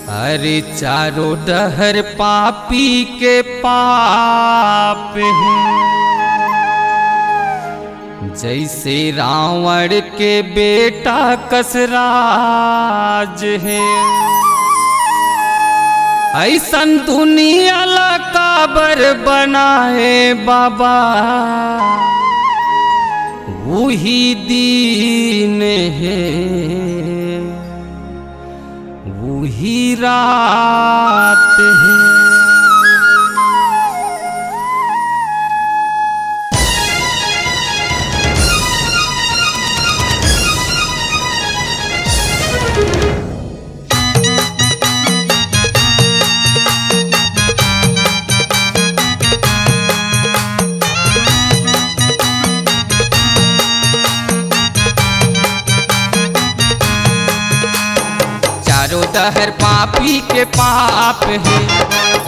अरे चारों डहर पापी के पाप है, जैसे रावण के बेटा कसराज है। ऐसन दुनिया ला काबर बनाए बाबा, वही दीन है वही रात है। चारों डहर पापी के पाप है,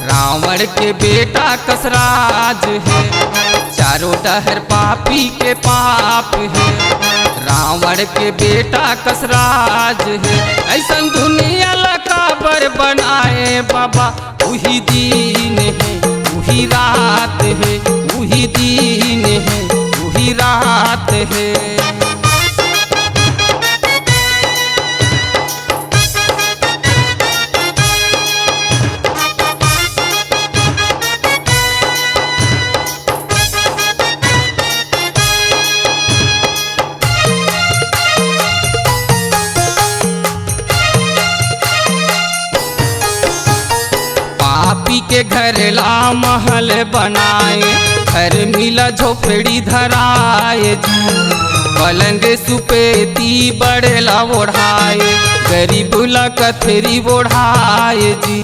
रावण के बेटा कसराज है। चारों डहर पापी के पाप है, रावण के बेटा कसराज है। ऐसन दुनिया ला काबर बनाए बाबा, वही दीन है वही रात है, वही दीन है वही रात है। पापी के घर ला महल बनाए, घर मिला झोपड़ी धराए जी। पलंग सुपेती बड़ेला ओढ़ाए, गरीब ला कथरी ओढ़ाए जी।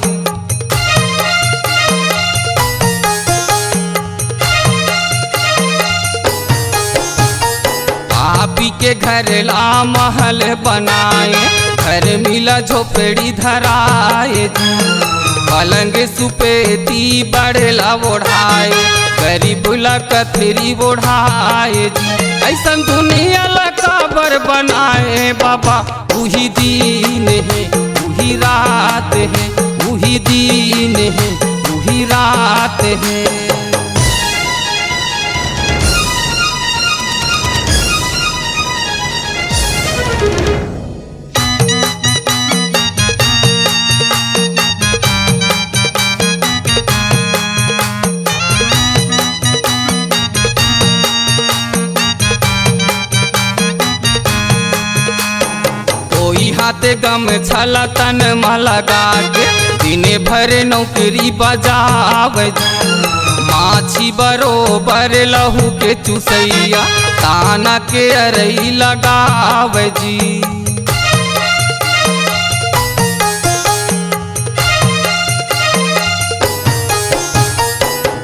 पापी के घर ला महल बनाए, घर मिला झोपड़ी धराए जी। पलंग सुपेती बड़ेला ओढ़ाए, गरीब ला कथरी ओढ़ाए जी। ऐसन दुनिया ला काबर बनाए बाबा, वही दीन है वही रात है, वही दीन है वही रात है। हाथे गम छला तन माला गाके, दिने भर नौकरी बजावे जी। माछी बरोबर लहू के चुसैया, ताना के अरई लगावे जी।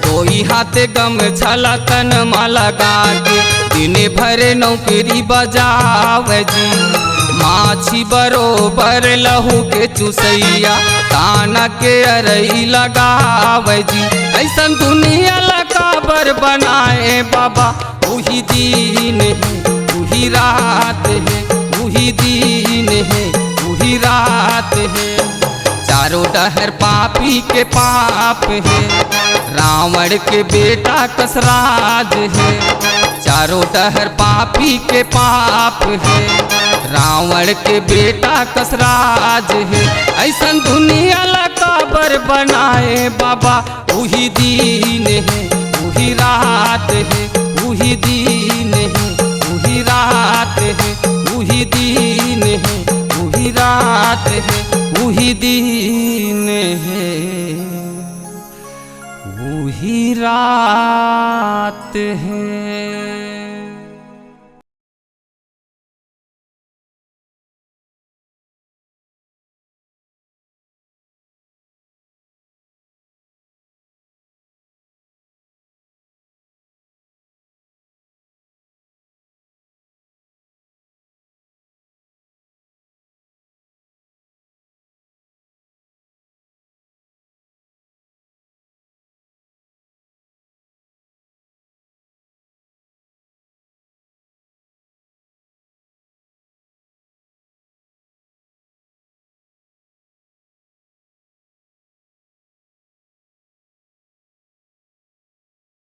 कोई हाथे गम छला तन माला गाके, दिने भर नौकरी बजावे जी। माछी बरोबर लहू के चुसैया, ताना के अरई लगावे जी। ऐसन दुनिया ला काबर बनाए बाबा, वही दीन है वही रात है, वही दीन है वही रात है। चारों डहर पापी के पाप है, रावण के बेटा कसराज है। चारों डहर पापी के पाप है, रावण के बेटा कसराज है। ऐसन दुनिया ला काबर बनाए बाबा, वही दीन है वही रात है, वही दीन है वही रात है, वही दीन है वही रात है, वही दीन है वही रात है।